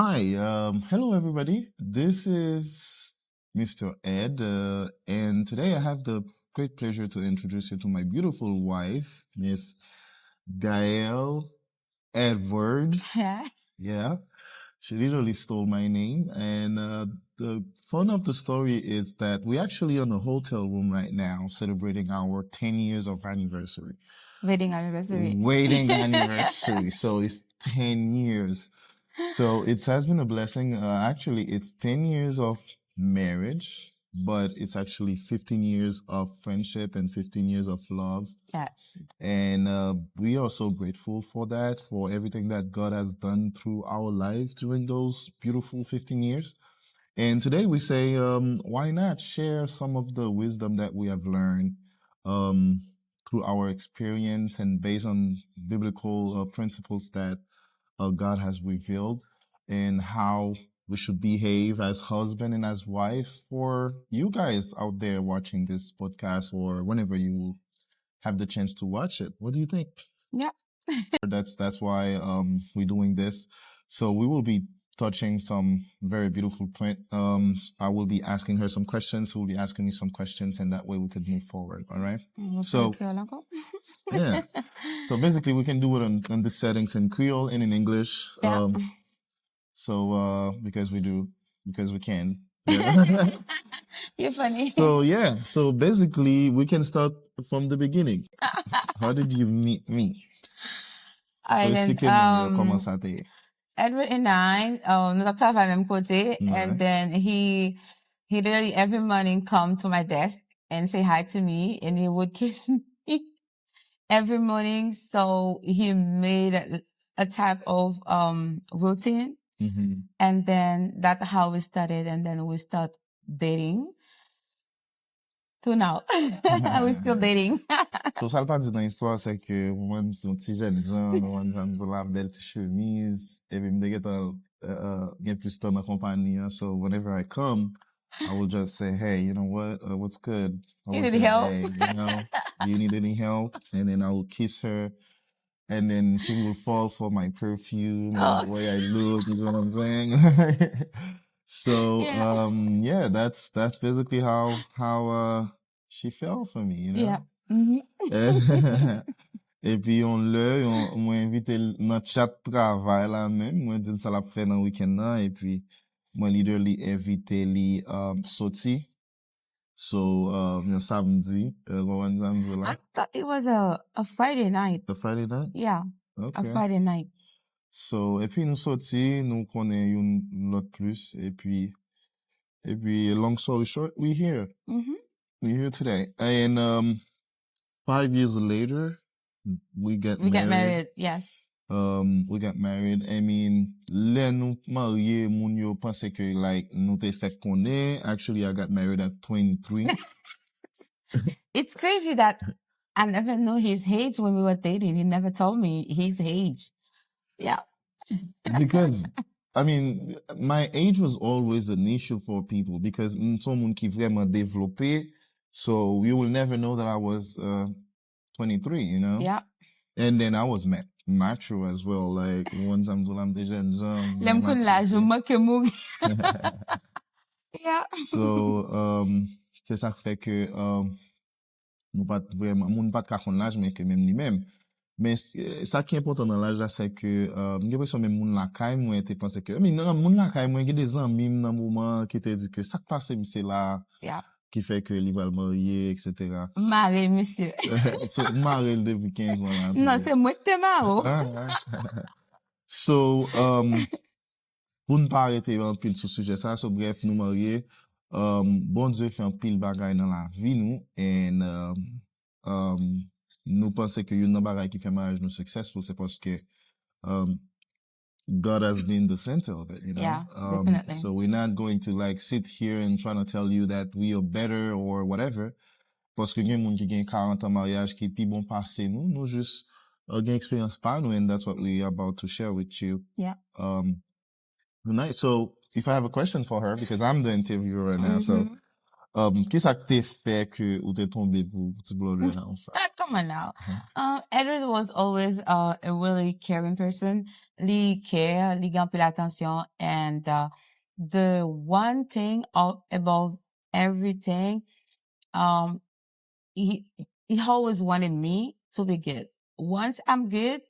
Hi, hello everybody. This is Mr. Ed, and today I have the great pleasure to introduce you to my beautiful wife, Miss Gail Edward. Yeah. Yeah, she literally stole my name. And the fun of the story is that we're actually in a hotel room right now celebrating our 10 years of anniversary. Wedding anniversary. Wedding anniversary. So it's 10 years. So it has been a blessing. Actually, it's 10 years of marriage, but it's actually 15 years of friendship and 15 years of love. Yeah. And we are so grateful for that, for everything that God has done through our lives during those beautiful 15 years. And today we say, why not share some of the wisdom that we have learned um, through our experience and based on biblical principles that God has revealed, and how we should behave as husband and as wife for you guys out there watching this podcast or whenever you have the chance to watch it. What do you think? Yeah. That's why we're doing this. So we will be touching some very beautiful point. I will be asking her some questions. She will be asking me some questions, and that way we could move forward. All right. So yeah. So basically, we can do it on the settings in Creole and in English. Yeah. Because we can. Yeah. You're funny. So yeah. So basically, we can start from the beginning. How did you meet me? So expliquez-nous comment ça t'est. Edward and I, nous avons travaillé à la même côté, and then he literally every morning come to my desk and say hi to me, and he would kiss me every morning. So he made a type of routine, and then that's how we started, and then we start dating. To now. We're still dating. So ça le pas dit dans l'histoire, c'est que moi, son petit jeune Jean, moi, j'aime la belle petite chemise, et puis me get plus temps en compagnie. So whenever I come, I will just say, hey, you know what, what's good? You need help? Hey, do you need any help? And then I will kiss her. And then she will fall for my perfume, the way I look, is what I'm saying. So, yeah, that's basically how she fell for me, you know? Yeah. Mm-hmm. Et puis, on m'a invité dans chat travail là même, moi dit ça l'a fait dans week-end là, et puis, moi literally invité li sorti. So, samedi, I thought it was a Friday night. A Friday night? Yeah. Okay. A Friday night. So, et puis nous sorti, nous connaît une l'autre plus, et puis, long story short, we're here. Mm-hmm. We're here today. And 5 years later, we got married. Yes. We got married. I mean, lè nous marié, moun yo pense que like nous te fait connaître. Actually, I got married at 23. It's crazy that I never knew his age when we were dating. He never told me his age. Yeah. Because, I mean, my age was always an issue for people because someone qui vraiment développé, so you will never know that I was 23, you know? Yeah. And then I was mature as well. Like, one time, I'm déjà jeune. Lem kon la, je manque mou. Yeah. So, c'est ça qui fait que nous pas vraiment, moun pas kakon l'âge, mais que même lui-même. Mais ça qui est important dans l'âge là, c'est que j'ai l'impression même moun la caille moi te pense que mais non moun la caille moi j'ai des amis dans moment qui te dit que ça passe c'est là qui fait que il va le marier etc. Marié monsieur. So, marié depuis 15 ans là. Non, c'est moi qui t'ai marié. So pour ne pas arrêter un pile sur ce sujet ça, so bref nous mariés, bon Dieu fait un pile bagaille dans la vie nous et nous pensons que une bagaille qui fait mariage nous successful, c'est parce que God has been the center of it, you know? Yeah, definitely. So we're not going to like sit here and trying to tell you that we are better or whatever. Parce que gen moun qui gen 40 ans mariage qui pi bon passé nous juste gen expérience pas nous, and that's what we're about to share with you. Yeah. Tonight. So if I have a question for her, because I'm the interviewer right now, so Qu'est-ce que t'es fait que ou t'es tombé pour petit blogger comme ça? Come on now. Edward was always a really caring person. He care, he got pay attention, and the one thing above everything, he he always wanted me to be good. Once I'm good,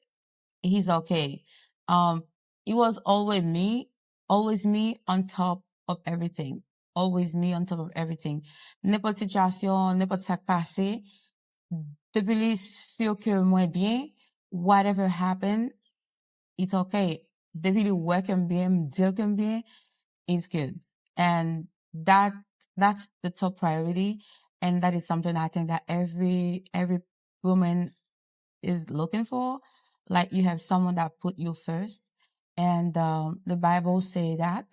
he's okay. It was always me on top of everything. Always me on top of everything. N'importe situation, n'importe ça passé, depuis les sûr que moi bien, whatever happened, it's okay. Depuis le work bien, deal bien, it's good. And that's the top priority. And that is something I think that every woman is looking for. Like you have someone that put you first. And the Bible say that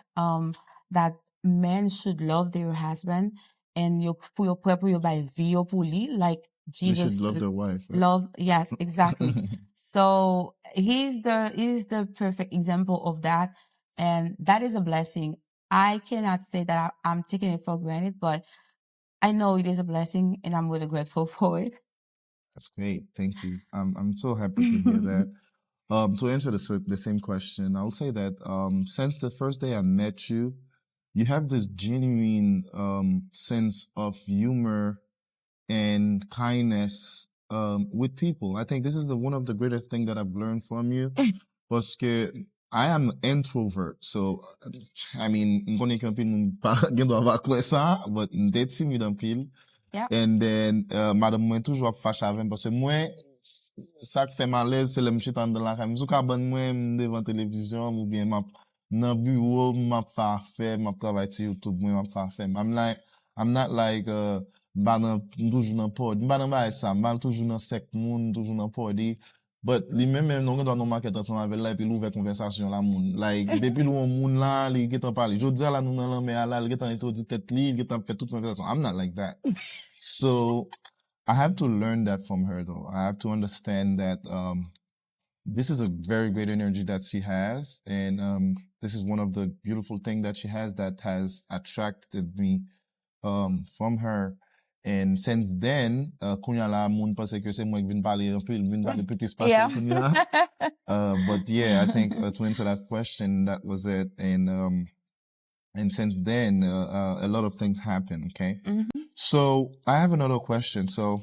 that men should love their husband and you by via puli, like Jesus. They should love their wife. Right? Love, yes, exactly. So he's the perfect example of that. And that is a blessing. I cannot say that I'm taking it for granted, but I know it is a blessing and I'm really grateful for it. That's great. Thank you. I'm so happy to hear that. To answer the same question, I'll say that since the first day I met you, you have this genuine sense of humor and kindness with people. I think this is one of the greatest things that I've learned from you. Parce que I am an introvert, so I mean, I'm going to gen do ava kwe sa, but m'de timide an pil. Yeah. And then, madame mwen toujwa fache avem, parce mwen, sa k fè malez, se le mche tan de la kay. Mzou ka ban mwen devan televizyon, ou bien map nan bureau, map fa afè, map travay ti YouTube, mwen map fa afè. I'm not like, banan toujou nan podi. Banan ba e sa, banan toujou nan sek moun, toujou nan podi. But li men non gen do nan market ansan avè la, epi l'ouve konversasyon la moun. Like, depi l'ou moun la, li getan pali. Jodi la nou nan lan me ala, li getan eto di tet li getan fè tout konversasyon. I'm not like that. So I have to learn that from her, though. I have to understand that this is a very great energy that she has, and this is one of the beautiful things that she has that has attracted me from her. And since then, kunya la moun pense que c'est moi qui vin parler un peu, vin parler petit espace kunya. But yeah, I think to answer that question, that was it. And since then, a lot of things happen. Okay. Mm-hmm. So I have another question. So,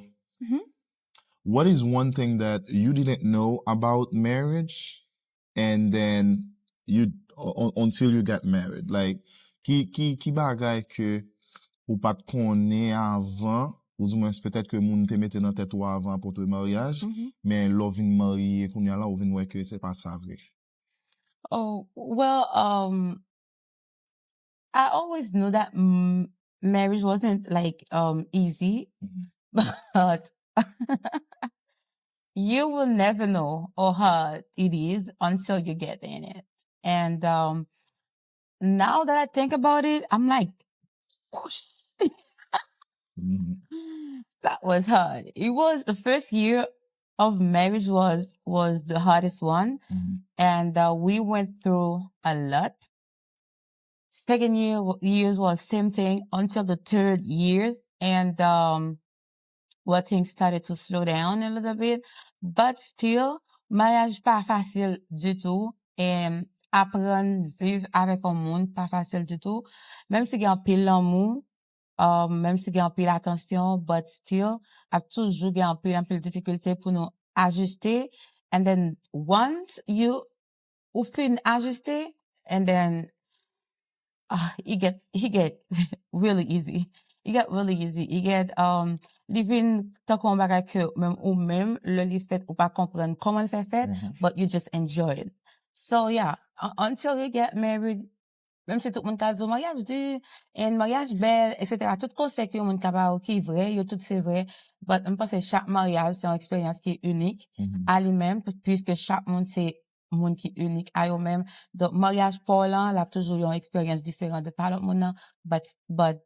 what is one thing that you didn't know about marriage, and then until you got married? Like, ki bagay ke ou pat konnen avant, ou du moins peut-être que moun te mette nan tête ou avant pour ton mariage, mais l'on vin marié, kounya la ou vin wè que c'est pas ça vrai. Oh, well, I always knew that marriage wasn't like easy, but you will never know how hard it is until you get in it. And now that I think about it, I'm like, whoosh. That was hard. It was the first year of marriage was the hardest one, and we went through a lot. Second years was same thing until the third year, and where things started to slow down a little bit. But still, mariage pas facile du tout, et apprendre vivre avec un monde pas facile du tout. Même si il y a un pile l'amour, même si il y a un pile attention, but still, a toujours il y a un pile difficulté pour nous ajuster. And then once you fin ajuster, and then he get really easy. It get really easy. It get living tant qu'on bagay que même ou même le li fait ou pas comprendre comment le fait, but you just enjoy it. So yeah, until you get married, même si tout le monde a dit mariage dur, et mariage belle, etc. Tout conseil que monde capable qui est vrai, yo tout c'est vrai, but je pense que chaque mariage c'est une expérience qui est unique à lui-même, puisque chaque monde c'est monde qui est unique à eux-mêmes. Donc mariage pour l'un, là toujours une expérience différente de par l'autre monde, but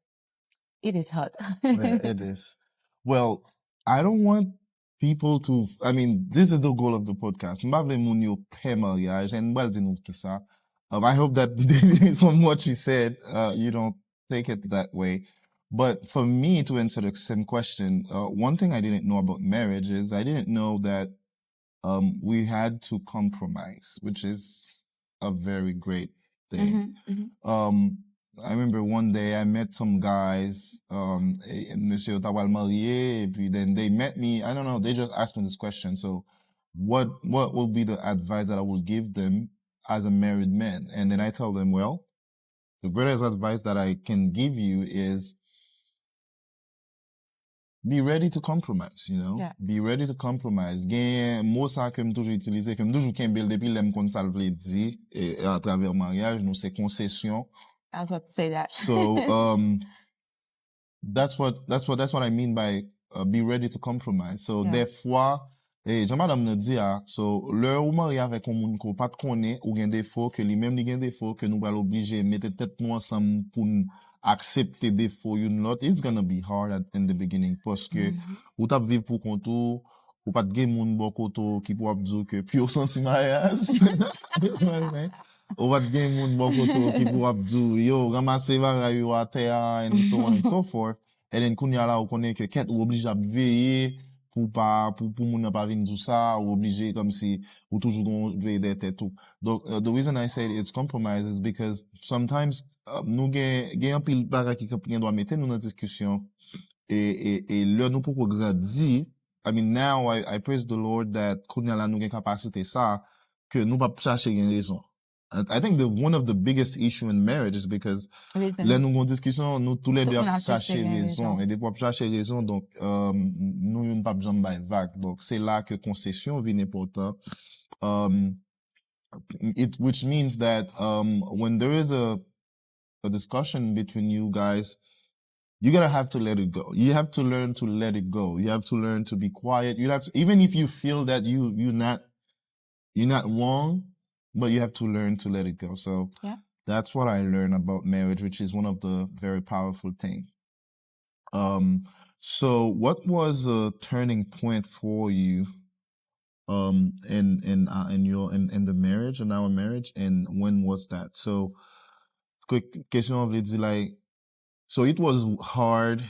it is hard. Yeah, it is. Well, I don't want people to, I mean, this is the goal of the podcast. Mbavle moun yo pe mariage, and well, di nou ki sa. I hope that from what she said, you don't take it that way. But for me to answer the same question, one thing I didn't know about marriage is I didn't know that we had to compromise, which is a very great thing. I remember one day I met some guys, Monsieur Tawal marié, et puis then they met me. I don't know. They just asked me this question. So what will be the advice that I will give them as a married man? And then I tell them, well, the greatest advice that I can give you is be ready to compromise, you know? Yeah. Be ready to compromise. Gen mot sa ke m toujou itilize, ke m toujou kembel depi lem kon sa vle di, à travers mariage, nou se concession. I was about to say that. So, that's what I mean by be ready to compromise. So, Yeah. des fois, jan madame ne di a, so, le ou mari avek yon moun ko pat konen ou gen defo, ke li menm li gen defo, ke nou pral oblige mette tet nou ansam pou nou accepter defo yon lot, it's gonna be hard in the beginning, poske ou tap viv pou kontou, ou pat gen moun bo koto ki pou ap djou ke pyo senti mariage. Ou pat gen moun bo koto ki pou ap djou, yo, ramase varay yo a teya, and so on and so forth. And then kounya la ou konen ke ket ou oblige ap veye, pour moun pa vin dou sa, ou oblige comme si ou toujou don veye de tête tout. Donc, the reason I say it's compromise is because sometimes nou gen an pil bagay ki gen do a mette nou nan diskusyon, et lè nou pou ko gradi. I mean, now I praise the Lord that kounya la nou gen kapasite sa, ke nou pa chache gen raison. I think one of the biggest issue in marriage is because là nous avons discussion, nous tous les deux chercher raison, et des fois chercher raison, donc nous n'avons pas besoin de vague. Donc c'est là que concession vient important. Which means that when there is a discussion between you guys, you're gonna have to let it go. You have to learn to let it go. You have to learn to be quiet. You have to, even if you feel that you're not wrong, but you have to learn to let it go. So yeah, that's what I learned about marriage, which is one of the very powerful things. So what was a turning point for you in the marriage, in our marriage, and when was that? So quick question of like, so it was hard,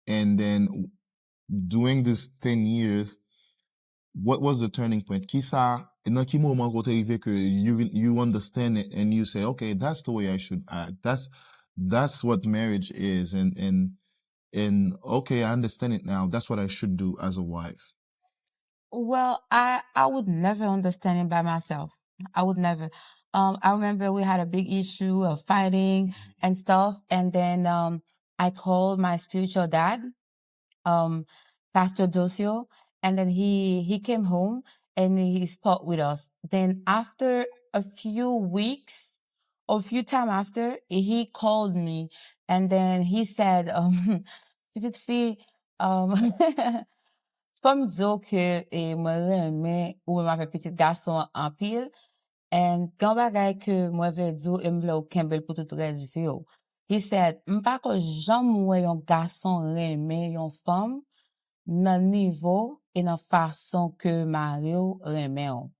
and then doing this 10 years, what was the turning point? Kisa, in ki moment kote rive ke you understand it and you say, okay, that's the way I should act. That's what marriage is, and okay, I understand it now. That's what I should do as a wife. Well, I would never understand it by myself. I would never. I remember we had a big issue of fighting and stuff, and then I called my spiritual dad, Pastor Docio, and then he came home and he spoke with us. Then after a few weeks, or a few time after, he called me and then he said, petite fille, comme dire que moi remè ou m'a fait petit garçon en pile, and quand bagay que moi ve dire et m'vle ou kembel pour tout reste vie. He said, m'pa ko jam wè yon garçon remè yon femme nan niveau et nan façon que mari ou remè on.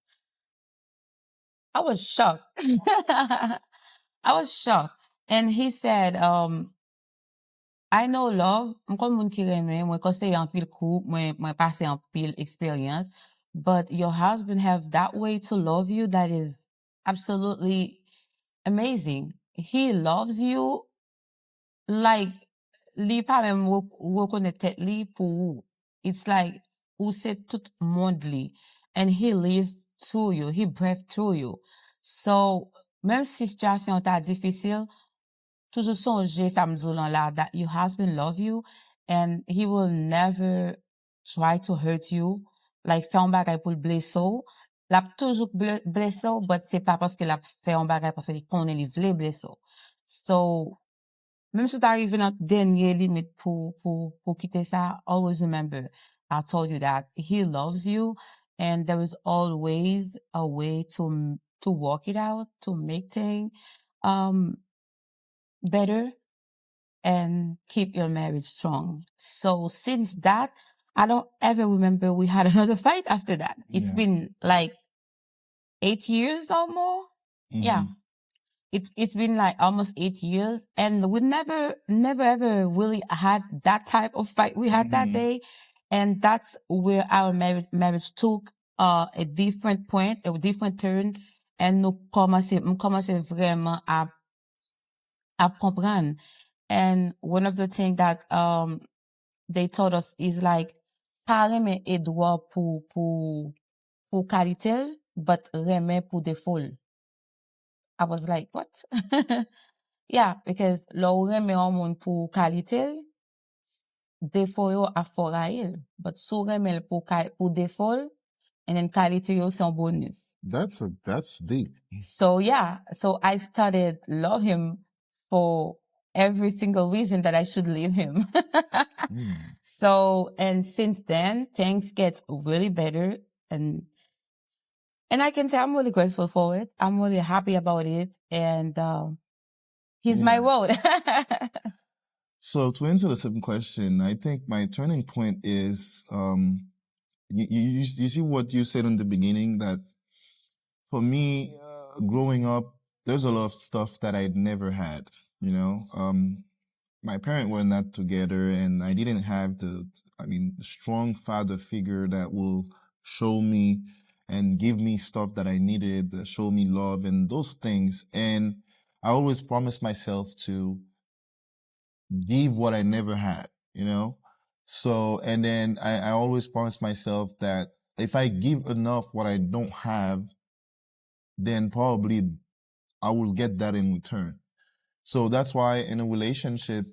I was shocked. I was shocked. And he said, I know love, m'kom moun ki reme, mwen konsey an pil kou, mwen pase an pil experience, but your husband have that way to love you that is absolutely amazing. He loves you like li pa mèm reconnaît tèt li pou ou. It's like ou se tout monde li, and he lives through you, he breathes through you. So, même si situation ta difficile, toujours songer samedi là that your husband love you and he will never try to hurt you, like fait un bagay pour le blesser. L'a toujours blessé, but c'est pas parce que l'a fait un bagay parce qu'il connaît li vle blesser. So, même si t'arrives dans dernière limite pour quitter ça, always remember, I told you that he loves you and there is always a way to work it out, to make things better and keep your marriage strong. So since that, I don't ever remember we had another fight after that. It's been like 8 years or more. Yeah. it's been like almost 8 years, and we never ever really had that type of fight we had that day. And that's where our marriage took a different point, a different turn, and nous commençait vraiment à comprendre. And one of the things that they taught us is like, pas remen Edouard pour qualité, but remen pour défaut. I was like, what? Yeah, because lo remen an moun pour qualité, défaut yo a fora il. But sou remen pour défaut, and then qualité yo c'est un bonus. That's deep. So yeah, so I started love him for every single reason that I should leave him. So, and since then, things get really better, and I can say I'm really grateful for it. I'm really happy about it, and he's my world. So to answer the second question, I think my turning point is you see what you said in the beginning, that for me, growing up, there's a lot of stuff that I'd never had, you know. My parents were not together, and I didn't have the strong father figure that will show me and give me stuff that I needed, that show me love and those things. And I always promised myself to give what I never had, you know? So, and then I always promised myself that if I give enough what I don't have, then probably I will get that in return. So that's why in a relationship,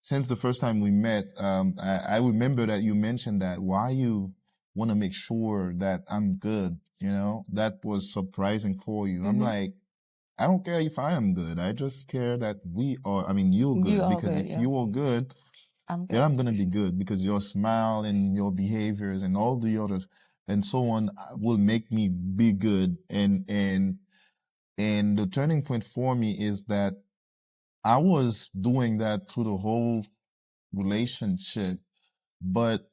since the first time we met, I remember that you mentioned that why you want to make sure that I'm good, you know, that was surprising for you. I'm like, I don't care if I am good. I just care that you're good, because if you are good, then I'm going to be good, because your smile and your behaviors and all the others and so on will make me be good. And the turning point for me is that I was doing that through the whole relationship, but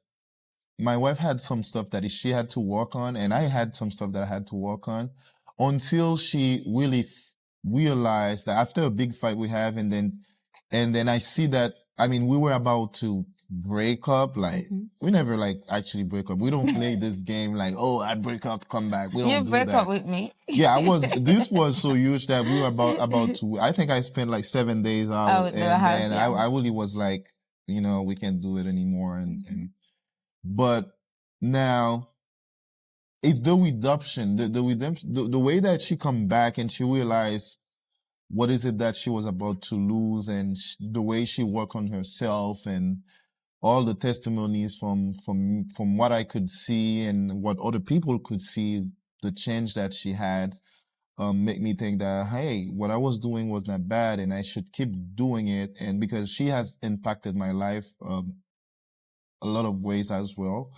my wife had some stuff that she had to work on, and I had some stuff that I had to work on, until she really realized that after a big fight we have, and then I see that, we were about to break up. Like, we never actually break up. We don't play this game like, oh, I break up, come back. We don't do that. You break up with me. Yeah, this was so huge that we were about to, I think I spent like 7 days out, and I really was like, we can't do it anymore. But now it's the redemption, the redemption, the way that she come back and she realized what is it that she was about to lose, and the way she worked on herself, and all the testimonies from what I could see and what other people could see, the change that she had, make me think that, hey, what I was doing was not bad, and I should keep doing it. And because she has impacted my life a lot of ways as well.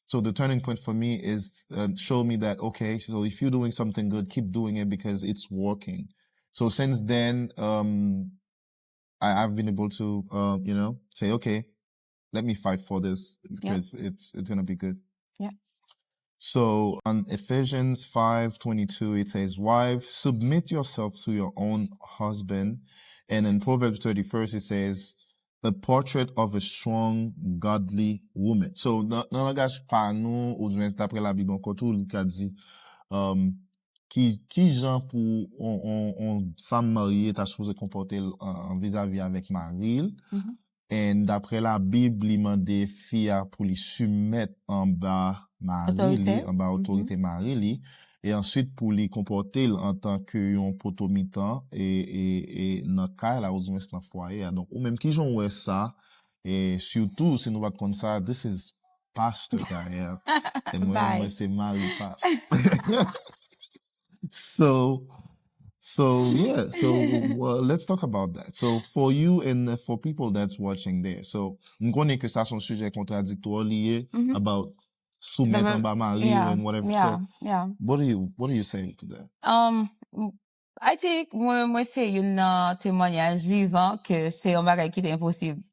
So the turning point for me is show me that, okay, so if you're doing something good, keep doing it, because it's working. So since then, I've been able to, say, okay, let me fight for this, because it's going to be good. Yeah. So on Ephesians 5:22, it says, wives, submit yourself to your own husband. And in Proverbs 31st, it says, a portrait of a strong, godly woman. So, nan langage pa nou, ou jwen tapre la Bible, kotou li ka di, ki jan pou on femme mariée ta supposé comporter vis-à-vis avec maril. Et d'après la Bible, li mande fia pour li soumettre en bas mari, en bas autorité mari li, et ensuite pour li comporter en tant que yon potomitan et nan ka la ou zwen nan foyer. Donc, ou même ki jon wè ça, et surtout si nou va kon ça, this is pastor derrière. Et moi c'est mari pastor. So yeah, let's talk about that. So for you and for people that's watching there, so m'konnais que ça son sujet contradictoire lié about soumettre en bas mari and whatever. What are you saying to that? I think moi c'est une témoignage vivant que c'est un bagage qui est impossible.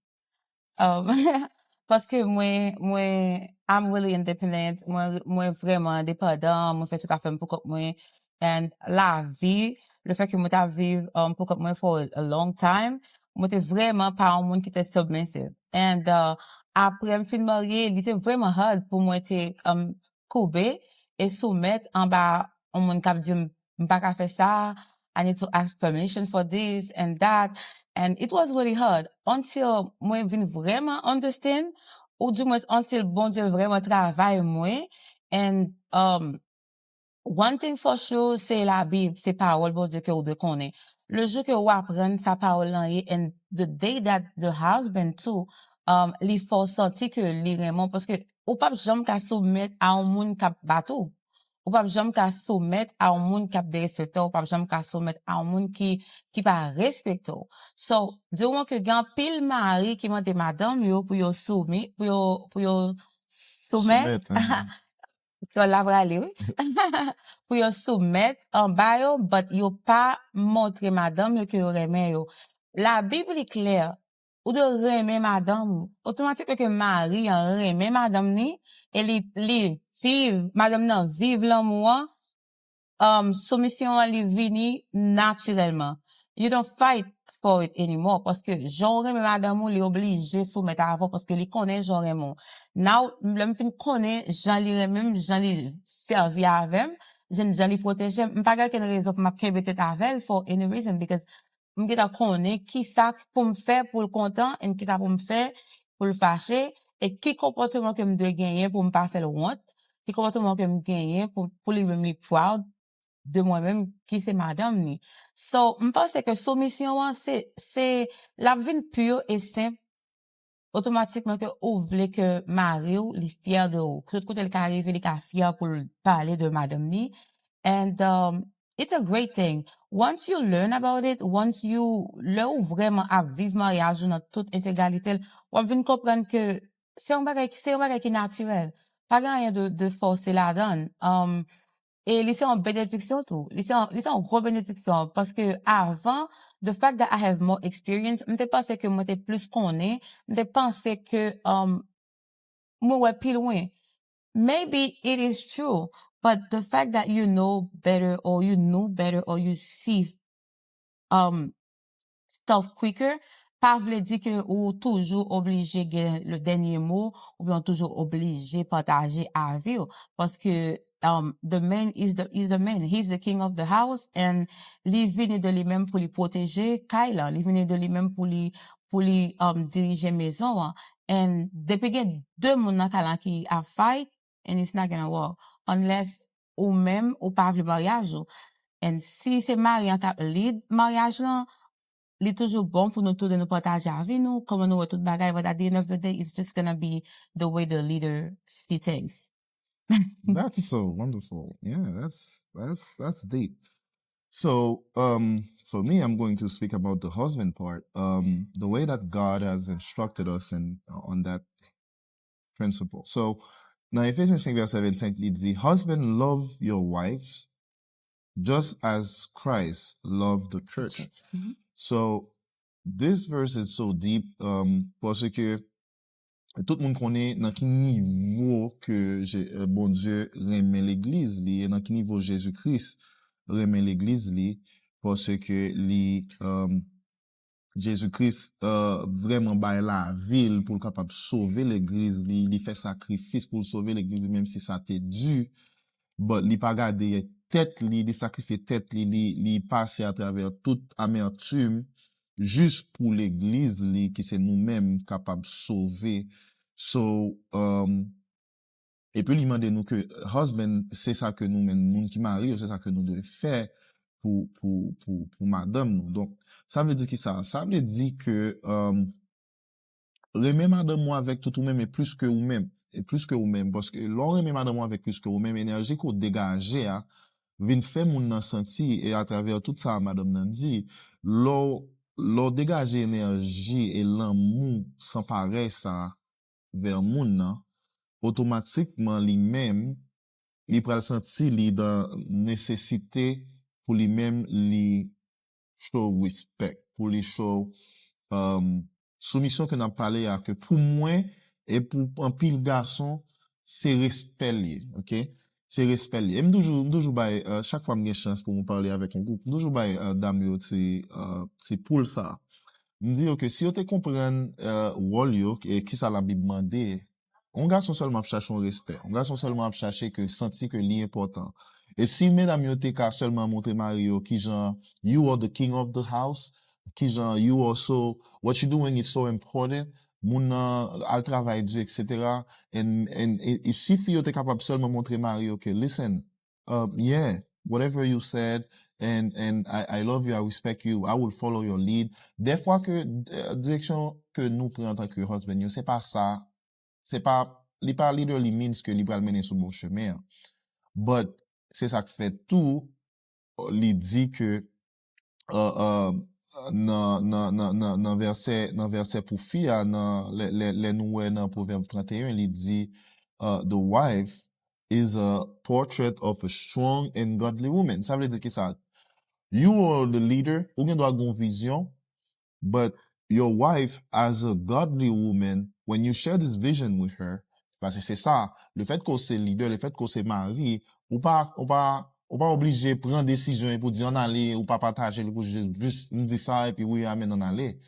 Parce que moi I'm really independent, moi vraiment indépendant, moi fait tout à fait pour moi, and la vie le fait que moi t'as vivre pour moi for a long time, moi t'es vraiment pas un monde qui était submissive. And après me fin marié, il était vraiment hard pour moi t'es couper et soumettre en bas un monde qui dit m'pas qu'à faire ça, I need to ask permission for this and that, and it was really hard until moi vin vraiment understand, ou du moins until bon Dieu vraiment travaille moi. And one thing for sure, c'est la Bible, c'est parole bon Dieu que vous de connaît. Le jour que vous apprenez sa parole là, and the day that the husband too, li faut sentir que li vraiment, parce que ou pas jamais qu'à soumettre à un monde qui bateau. Ou pas jamais qu'à soumettre à un monde qui a des respecteurs, ou pas jamais qu'à soumettre à un monde qui pas respecté. So, du moment que gan pile mari qui m'a dit madame yo pour yo soumettre, pour yo soumettre, que la vrale, oui. Pour yo soumettre en bas yo, but yo pas montre madame yo que yo remet yo. La Bible est claire. Ou de remet madame, automatiquement que mari en remet madame ni, et li vive, madame nan vive l'amour, soumission li vini naturellement. You don't fight for it anymore parce que j'aurais même madame ou li obligé soumettre avant parce que li connaît j'aurais mon. Now, le fin connaît, j'en li même, j'en li servi avec, j'en li protéger, m'pas quelle raison pour m'a kembe tête avec for any reason because m'geta connaît qui ça pour me faire pour le content et qui ça pour me faire pour le fâcher et qui comportement que me doit gagner pour me pas faire le honte, qui comportement que me gagner pour lui même li proud de moi-même qui c'est madame ni. So, m'pense que soumission c'est la vie pure et simple automatiquement que ou voulez que mari ou li fier de ou. Que côté le arrive il est fier pour parler de madame ni. And it's a great thing. Once you learn about it, once you le ou vraiment à vivre mariage dans toute intégralité, on vient comprendre que c'est un bagage qui est naturel. Pas rien de forcer la donne. Et c'est en bénédiction tout. C'est en gros bénédiction parce que avant, the fact that I have more experience, m'te pensé que moi t'es plus connais, m'te pensé que moi ouais plus loin. Maybe it is true, but the fact that you know better or you know better or you see stuff quicker, pas vle dire que ou toujours obligé gen le dernier mot ou bien toujours obligé partager avis parce que the man is the man, he's the king of the house and li vini de lui-même pour lui protéger Kyla, li vini de lui-même pour lui diriger maison and depuis gen deux moun nan kalan qui a fight and it's not gonna work unless ou même ou pas vle mariage and si c'est mari en cap lead mariage là li toujours bon pour nous tous de nous partager avec nous, comme nous tout bagay, but at the end of the day, it's just gonna be the way the leader see things. That's so wonderful. Yeah, that's deep. So, for me, I'm going to speak about the husband part. The way that God has instructed us and on that principle. So, now Ephesians 5 verse 17, it dit, husband, love your wives just as Christ loved the church. Mhm. So, this verse is so deep, parce que tout le monde connaît dans quel niveau que bon Dieu remet l'église li, et dans quel niveau Jésus-Christ remet l'église li, parce que Jésus-Christ vraiment bail la ville pour capable sauver l'église li, il fait sacrifice pour sauver l'église même si ça t'est dû, but li pas garder tête li sacrifier tête li passer à travers toute amertume juste pour l'église li qui c'est nous-mêmes capables sauver. So et puis il demande nous que husband c'est ça que nous mêmes nous qui marions c'est ça que nous devons faire pour madame nous. Donc ça veut dire que ça veut dire que remet madame moi avec tout ou même et plus que ou même parce que l'on remet madame moi avec plus que ou même énergie qu'on dégage vient faire mon nan senti et à travers tout ça madame nan dit l'on dégage énergie et l'amour sans pareil ça vers moun nan automatiquement lui-même il pral senti li dans nécessité pour lui-même li show respect pour lui show soumission que n'a parlé à que pour moi et pour un pile garçon c'est respect li, OK? c'est respect li. Et m'toujou bay, chaque fois m'gen chance pour me parler avec un groupe, m'toujou bay, dame yo, c'est pour ça. M'di yo que si yo te comprenne, rôle yo, et qui ça la Bible mande, on garçon seulement chercher un respect. On garçon seulement chercher que senti que li important. Et si mesdames yo te ka seulement montrer Mario qui genre, you are the king of the house, qui genre, you also, what you doing is so important, moun al travail du, etc. And si yo te capable seulement montrer Mario que, listen, yeah, whatever you said, and I love you, I respect you, I will follow your lead. Des fois que, direction que nous prenons en tant que husband, c'est pas ça. C'est pas, li pas leader li means que li pral mener sur bon chemin. But, c'est ça que fait tout, li dit que, nan verset pour fille, nan les noué nan Proverbe 31, li dit, the wife is a portrait of a strong and godly woman. Ça veut dire que ça, you are the leader, ou gen doit gon vision, but your wife, as a godly woman, when you share this vision with her, parce que c'est ça, le fait qu'on c'est leader, le fait qu'on c'est mari, ou pas obligé de prendre décision pour dire en aller, ou pas partager, pour juste me dire ça, et puis oui, amen, en aller.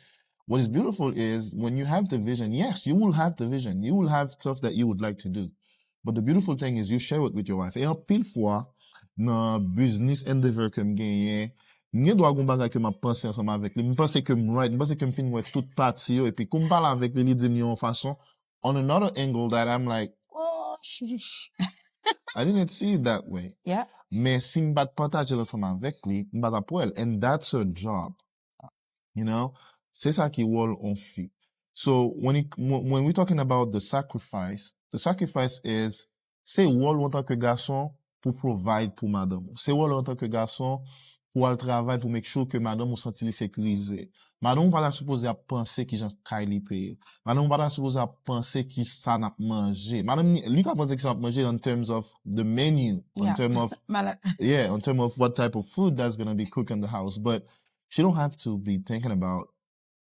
What is beautiful is when you have the vision, yes, you will have the vision. You will have stuff that you would like to do. But the beautiful thing is you share it with your wife. Et en pile fois, dans business endeavor que m'gagne, m'gen doit gon bagay que m'a pensé ensemble avec lui. M'pense que m'right, m'pense que m'fin ouais toute partie yo, et puis comme parle avec lui, dit m'yon façon, on another angle that I'm like, oh, I didn't see it that way. Yeah. Mais si m'bat partager ensemble avec lui, m'bat apprendre, and that's her job. You know? C'est ça qui rôle on fait. So when we're talking about the sacrifice is, c'est rôle en tant que garçon pour provide pour madame. C'est rôle en tant que garçon pour aller travailler pour make sure que madame ou senti sécurisé. Madame pas supposé à penser qui j'en Kylie paye. Madame pas supposé à penser qui ça n'a manger. Madame lui pas penser que ça n'a manger in terms of the menu, in terms of in terms of what type of food that's going to be cooked in the house, but she don't have to be thinking about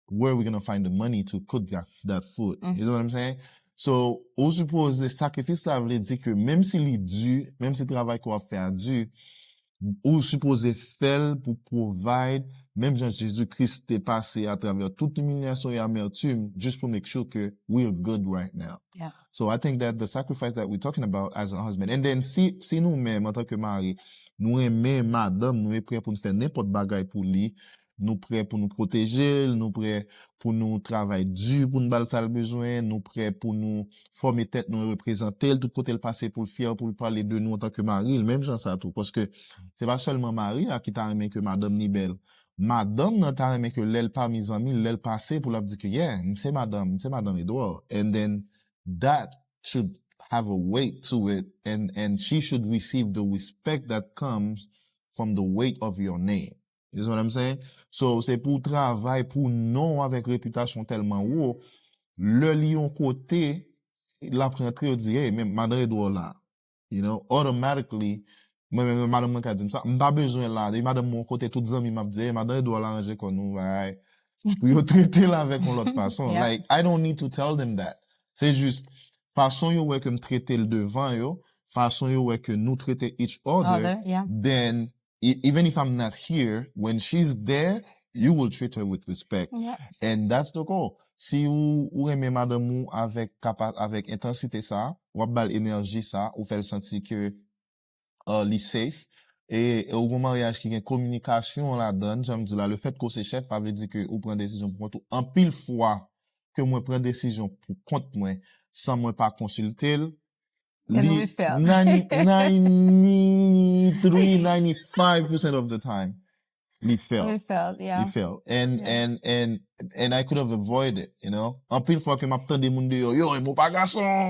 where we're going to find the money to cook that food. You know what I'm saying? So, on suppose le sacrifice là veut dire que même s'il est dû, même si le travail qu'on va faire dû, ou supposé faire pour provide, même Jean Jésus-Christ est passé à travers toute l'humiliation et amertume, just to make sure que we're good right now. Yeah. So I think that the sacrifice that we're talking about as a husband, and then si nous-mêmes, en tant que mari, nous aimons madame, nous sommes prêts pour nous faire n'importe bagaille pour lui, nous prêts pour nous protéger, nous prêts pour nous travailler dur, pour nous battre ça le besoin, nous prêts pour nous former tête, nous représenter, tout côté le passé pour le faire, pour parler de nous en tant que mari, même genre ça tout. Parce que c'est pas seulement mari qui t'a aimé que madame ni belle. Madame n'a t'a aimé que l'aile pas mes amis, l'aile passé pour la dire que yeah, c'est madame Edouard. And then that should have a weight to it, and she should receive the respect that comes from the weight of your name. You know what I'm saying? So, c'est pour travail, pour non avec réputation tellement haut, le lion côté, la prendrait, dit, hey, même madame Edouard là. You know, automatically, moi, madame m'a dit ça, m'pas besoin là, et madame mon côté, toutes amis m'a dit, hey, madame Edouard là, ranger qu'on nous, ouais, pour yo traiter là avec l'autre façon. Yeah. Like, I don't need to tell them that. C'est juste, façon yo ouais que me traiter le devant yo, façon yo ouais que nous traiter each other, Yeah. then, even if I'm not here, when she's there, you will treat her with respect. Yeah. And that's the goal. Si ou aimez madame ou avec intensité ça, ou bal énergie ça, ou fait sentir que li safe, et au mariage qui a une communication la donne, j'aime dire là, le fait que c'est chef, pas veut dire que ou prend décision pour tout. En pile fois que moi prends décision pour compte moi, sans moi pas consulter, we fail. 95% of the time, he failed. We failed, yeah. He failed. And I could have avoided it, you know. En pile fois que m'attend des monde yo, mon pas garçon.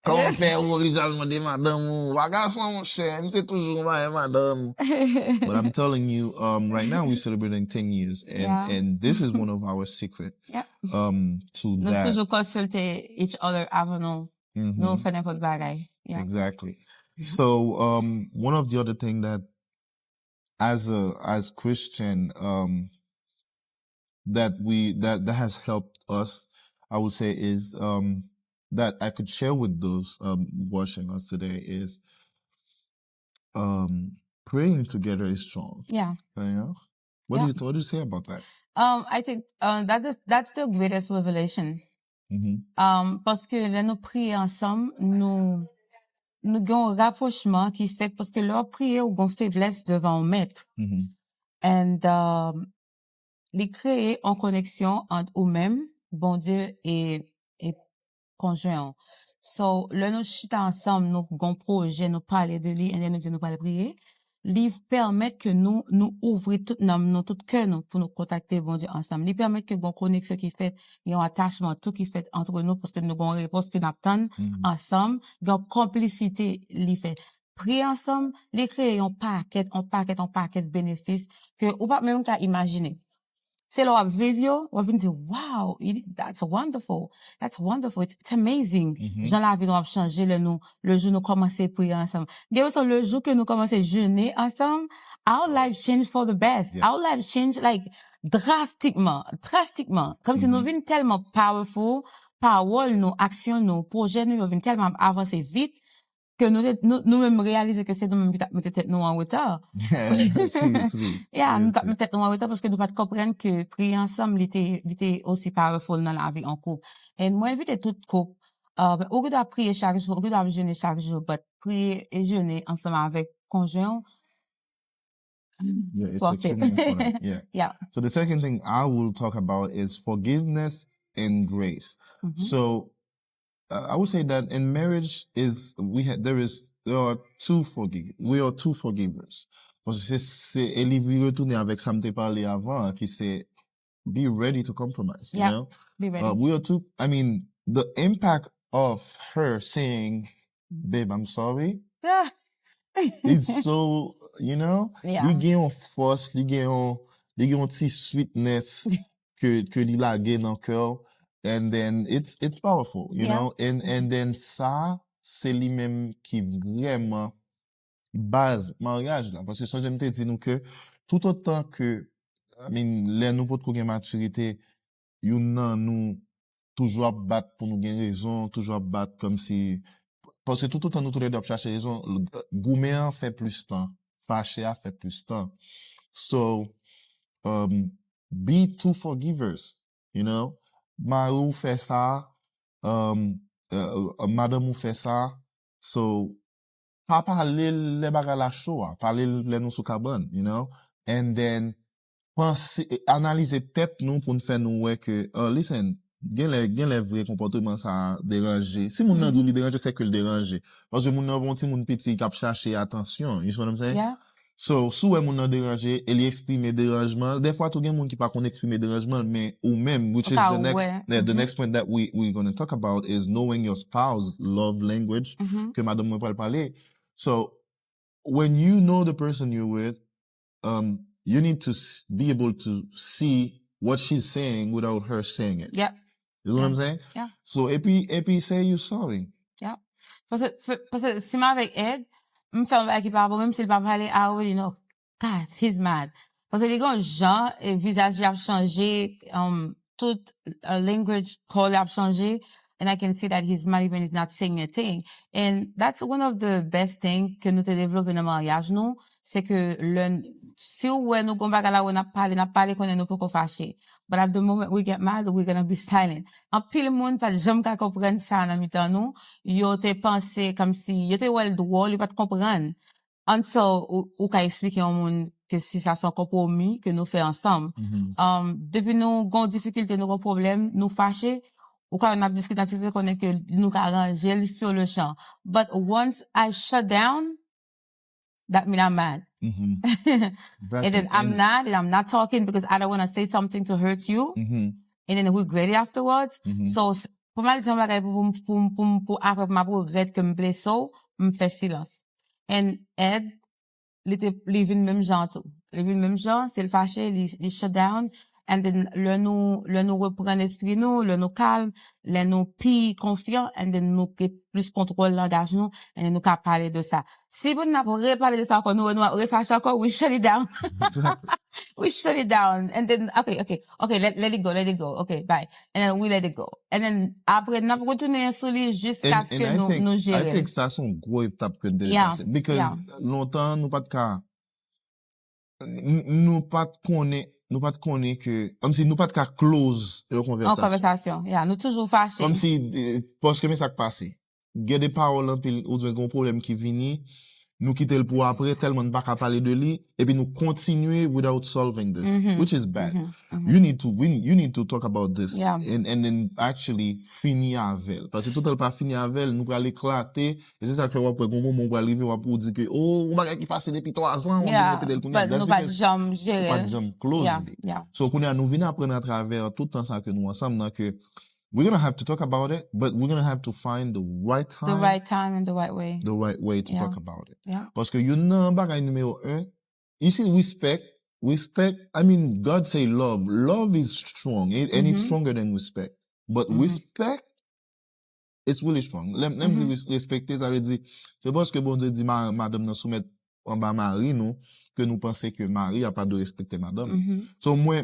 Comment faire original de madame, pas garçon, mon cher, c'est toujours madame. But I'm telling you, right now we're celebrating 10 years, and this is one of our secret, to nous that. toujours consulter each other avant nous faire n'importe bagaille. Yeah. Exactly. So, one of the other thing that, as Christian, that has helped us, I would say, is, that I could share with those watching us today is praying together is strong. Yeah. You know? What do you say about that? I think that's the greatest revelation. Parce que là nous prions ensemble, nous avons un rapprochement qui fait parce que leur prière ou gon faiblesse devant le maître. And les créer en connexion entre eux-mêmes, bon Dieu et conjoint. So, là, nous chita ensemble, nous gon projet, nous parler de lui, et nous disons nous parler prier. Lui permettre que nous ouvrir tout tout cœur, nous, pour nous contacter, bon Dieu, ensemble. Lui permettre que bon connexion qui fait, il y a un attachement, tout qui fait entre nous, parce que nous avons une réponse que nous attendons ensemble, il y a une complicité, lui fait. Prier ensemble, les créer un paquet de bénéfices que, ou pas même qu'à imaginer. C'est leur vivre, on va dire, wow, that's wonderful. It's amazing. Jean la vie nous a changé le jour nous commençons à prier ensemble. Le jour que nous commençons à jeûner ensemble, our life changed for the best. Yes. Our life changed like drastiquement. Comme si nous vîmes tellement powerful, parole, nos actions, nos projets, nous vîmes tellement avancer vite que nous-mêmes réaliser que c'est nous-mêmes qui mettons tête nous en retard. Nous mettons tête nous en retard parce que nous pas comprendre que prier ensemble, était aussi powerful dans la vie en couple. Et moi, invite tout couple, au lieu de prier chaque jour, au lieu de jeûner chaque jour, but prier et jeûner ensemble avec conjoint. Yeah, it's extremely important. Yeah. So the second thing I will talk about is forgiveness and grace. So, I would say that in marriage there are two forgivers. Parce que c'est Elivie retourner avec ça m'était parlé avant, qui c'est be ready to compromise, you know? Be ready. We are two, I mean, the impact of her saying, babe, I'm sorry. Yeah. It's so, you know, Yeah. li gen yon force, li gen yon ti sweetness que li la gen nan cœur. And then it's powerful, you know, and then ça, c'est li même qui vraiment base mariage là. Parce que ça, j'aime te dire nous que tout autant que, I mean, les nous pour qu'on ait maturité, yon nan nous toujours battre pour nous gagner raison, toujours battre comme si, parce que tout autant nous tous les deux chercher raison, gouméan fait plus temps, fâché a fait plus temps. So, be two forgivers, you know. Marou fait ça, madame ou fait ça, so, pas parler les bagages la chaud, parler les nous sous cabane, you know, and then, analyser tête nous pour nous faire nous ouais que, listen, gen les vrais comportements ça déranger. Si moun nan dou li déranger, c'est que le déranger. Parce que moun nan bon ti moun petit k'ap chercher attention, you see what I'm saying? Yeah. So, sou moun nan déranger, et li exprimer dérangement. Des fois, tout gen moun qui pas kon exprimer dérangement, mais ou même, which is the next point that we're going to talk about is knowing your spouse love language, que madame me parler. So, when you know the person you're with, you need to be able to see what she's saying without her saying it. Yeah. You know what I'm saying? Yeah. So, et puis say you're sorry. Yeah. Parce que si moi avec Ed, me fait un qui parle, même s'il parle parler, I already know, God, he's mad. Parce que les gens, visage a changé, tout language call a changé, and I can see that he's mad even he's not saying a thing. And that's one of the best things que nous te développons dans le mariage, nous, c'est que si nous gon baga la, n'a parlé qu'on est nous pour fâcher. But at the moment we get mad, we're gonna be silent. En pile monde pas jamais qu'à comprendre ça dans mi-temps nous, yo te pensé comme si yo te well droit, yo pas comprendre. Until ou ka expliquer au monde que si ça son compromis que nous fait ensemble. Depuis nous gon difficulté, nous gon problème, nous fâcher, ou quand on a discuté dans ce qu'on est que nous arranger sur le champ. But once I shut down, that means I'm mad. Exactly. And then I'm not talking because I don't want to say something to hurt you. And then we regret it afterwards. So, pour mal dire bagay pour après ma regret que me blesse, me fait silence. And Ed, li vin même genre tout. Li vin même genre, c'est le fâché, li shut down. and then le nous reprend l'esprit nous, le nous calme, le nous pi confiant, and then nous plus contrôle langage nous, and then nous ka parler de ça. Si vous n'avez pas reparler de ça encore, nous refâcher encore, we shut it down. We shut it down, and then okay, let it go, okay, bye, and then we let it go, and then après nous retourner sur lui jusqu'à ce que nous gérer. I think ça c'est une grosse étape que de dépasser, because longtemps nous pas de cas, nous pas connaît que comme si nous pas de cas close en conversation. Nous toujours fâchés. Comme si parce que mais ça qui passé. Il y a des paroles en pile ou des problèmes qui viennent. Nous quitter le pour après tellement pas qu'à parler de lui et puis nous continuer without solving this, which is bad. You need to talk about this and then actually finir avec, parce que tout le pas finir avec nous va l'éclater et c'est ça que fait après un moment on va arriver pour dire que oh on va qui passé depuis 3 ans on va répéter le coup nous pas jamais gérer pas jamais close. So nous venons apprendre à travers tout le temps ça que nous ensemble que we're going to have to talk about it, but we're going to have to find the right time. The right time and the right way. The right way to talk about it. Yeah. Parce que you know, bagay numéro 1, you see respect, I mean, God say love. Love is strong, and it's stronger than respect. But respect, it's really strong. Let me respecter, ça veut dire, c'est parce que bon Dieu dit, madame nous soumettre en bas mari, nous, que nous pensons que mari a pas de respecter madame. So, moi,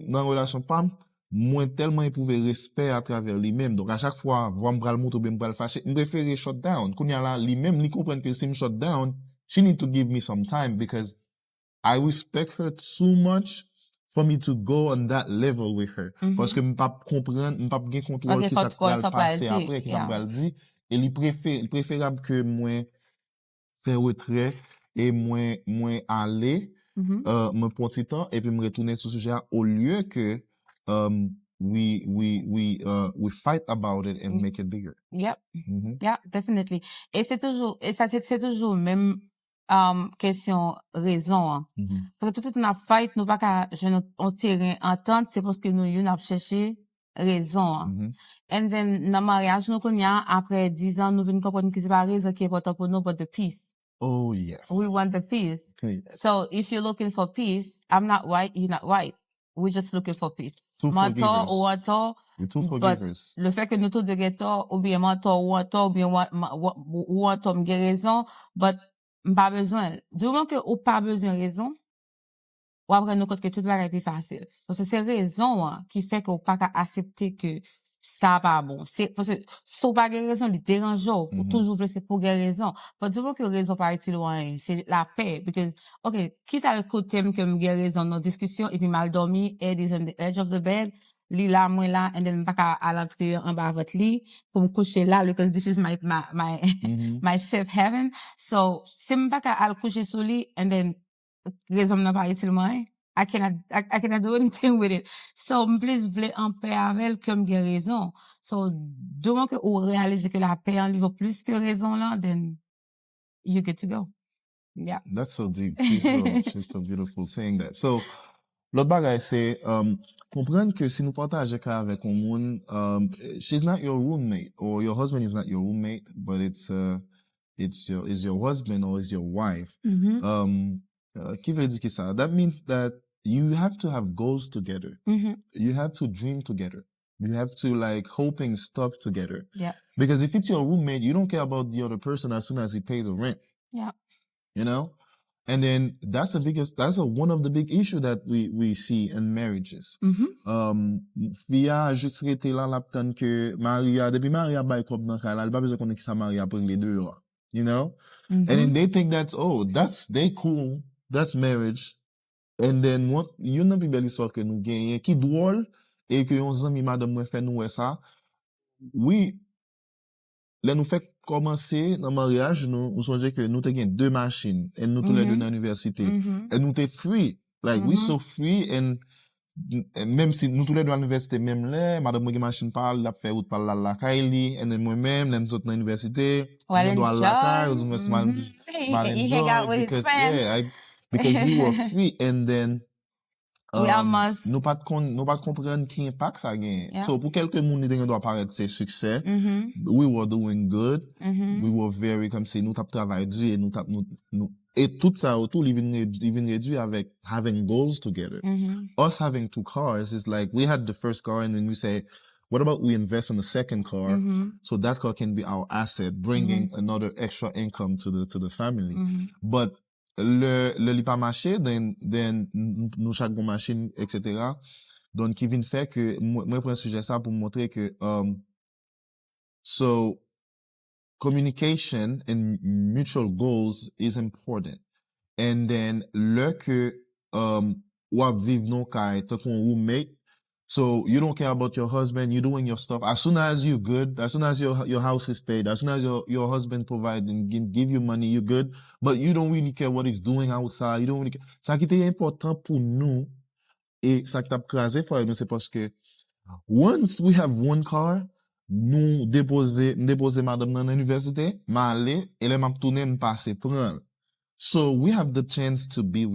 dans la relation femme, moi tellement éprouvé respect à travers lui-même. Donc à chaque fois, voir me bral monter ou bien me bral fâché, je préfère shut down. Quand il y a là lui-même, il comprend que si me shut down, she need to give me some time because I respect her too much for me to go on that level with her. Parce que me pas comprendre, me pas bien contrôle qui ça va passer après, qui ça va le dire. Et il préférable que moi faire retrait et moi aller me prendre petit temps et puis me retourner sur ce sujet au lieu que we fight about it and make it bigger. Yep. Yeah, definitely. Et c'est toujours même question raison. Parce que tout une fight nous pas qu'à on tire entente, c'est parce que nous a cherché raison. And then dans mariage nous connait après 10 ans nous venons comprendre que c'est pas raison qui est important pour nous but the peace. Oh yes. We want the peace. Yes. So if you're looking for peace, I'm not white, you're not white. We're just looking for peace. Mentor ou un tort. You're two forgivers. Le fait que nous tous de tort, ou bien mentor ou un tort, ou bien ou un tort me raison, but pas besoin. Du moment que ou pas besoin de raison, ou après nous compte que tout va être plus facile. Parce que c'est raison qui fait que ou pas qu'à accepter que ça pas bon. C'est parce que sans pas de raison, il dérange ou toujours c'est pour des raisons. Mais du moment que raison pas être loin, c'est la paix because okay, qui ça le côté que me raison dans discussion et puis mal dormi, head is on the edge of the bed, li là moi là and then pas à l'entrée en bas votre lit pour me coucher là because this is my my safe heaven. So si me pas à coucher sur lit and then raison n'a pas été loin. I cannot do anything with it. So, please, vle en paix avec comme j'ai raison. So, du moment que vous réalisez que la paix en livre plus que raison là, then you get to go. Yeah. That's so deep. She's so beautiful saying that. So, l'autre bagay c'est, comprendre que si nous partageons avec un monde, she's not your roommate or your husband is not your roommate, but it's your husband or it's your wife. Qui veut dire que ça? That means that you have to have goals together. You have to dream together. You have to like hoping stuff together. Yeah. Because if it's your roommate, you don't care about the other person as soon as he pays the rent. Yeah. You know? And then that's one of the big issue that we see in marriages. Fia juste rete là l'aptan que Maria, depuis Maria bay kop nan kala, elle pas besoin qu'on ait qui sa Maria pour les deux. You know? And then they think they cool. That's marriage. And then what you know people l'histoire que nous gagnons qui drôle et que on zami madame moi fait nous ça. Oui. Là nous fait commencer dans mariage nous songe que nous te gagne 2 machines et nous tous les deux dans l'université et nous te free. Like we so free and même si nous tous les deux à l'université même là madame moi qui machine parle la fait route par la Kylie et then moi même nous tous dans l'université on doit la Kylie because we were free and then nous pas comprendre qui impact ça gagne. So pour quelques monde qui doit paraître c'est succès, we were doing good, we were very comme si nous tap travail dur et nous et tout ça autour even réduit avec having goals together. Us having 2 cars is like we had the first car and then we say what about we invest in the second car so that car can be our asset, bringing another extra income to the family. But le li pas marché, then nous chaque bon machine, etc. Donc, qui vient faire que, moi, prends un sujet ça pour montrer que, so, communication and mutual goals is important. And then, le que, ou vive non kay, tant qu'on roommate, so you don't care about your husband, you're doing your stuff. As soon as you're good, as soon as your house is paid, as soon as your husband provides and give you money, you're good. But you don't really care what he's doing outside. You don't really care. Ça qui était important pour nous, et ça qui t'a crasé for nous, c'est parce que once we have one car, nous déposer madame dans l'université, m'aller, et là m'a tourner m'passer prendre. So we have the chance to be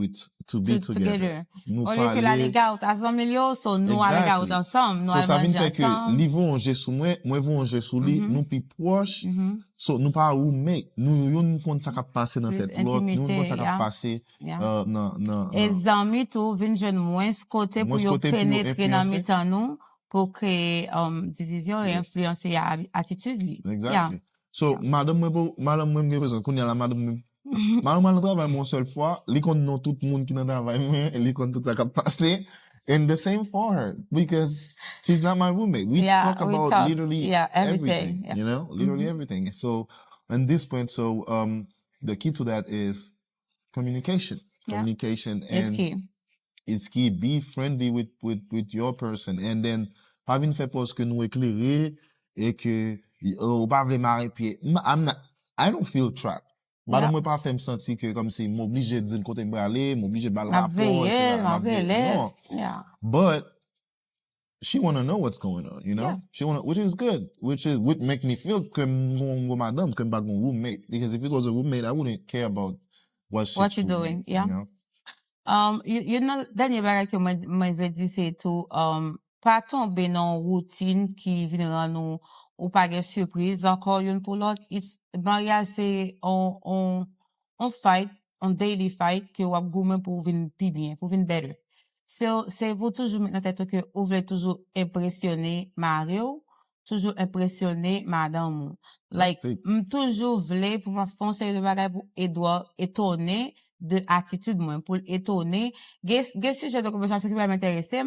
together. Nous au lieu que la liga out à 100 millions, so nous à liga out ensemble, nous allons manger ensemble. Ça veut dire que, lui vont manger sous moi vont manger sous lui, nous plus proches. So nous pas roommate, nous compte ça qui passe dans tête l'autre, nous compte ça qui passe non. Et amis tout viennent jeune moins ce côté pour yo pénétrer dans mitan nous pour créer division et influencer attitude lui. Exactly. So madame moi représente qu'on y a la madame Malheureusement, travail mon seule fois, li kon non tout monde qui dans travail mais li kon tout ça qui passé. And the same for her because she's not my roommate. We talk about literally everything, you know, literally everything. So, at this point, the key to that is communication. Communication and it's key. Be friendly with your person, and then pas venir faire parce que nous éclairer et que pas vraiment marier. I don't feel trapped. Madame moi pas fait me sentir que comme si m'obligé de dire côté aller, m'obligé de baller rapport, etc. But she want to know what's going on, you know? She which is good, which make me feel comme madame, comme pas mon roommate. Because if it was a roommate, I wouldn't care about what you're doing. You know? You know, dernier bagage que moi veut dire c'est tout, pas tomber dans routine qui vient rendre nous ou pas de surprise encore une pour l'autre. Mariage c'est on fight, on daily fight que ou goûter pour venir plus bien, pour venir better. C'est vous toujours mettre en tête que vous voulez toujours impressionner Mario, toujours impressionner madame. Like toujours voulez pour foncer de bagage pour Edouard étonner de attitude moi pour étonner des sujets de conversation qui va m'intéresser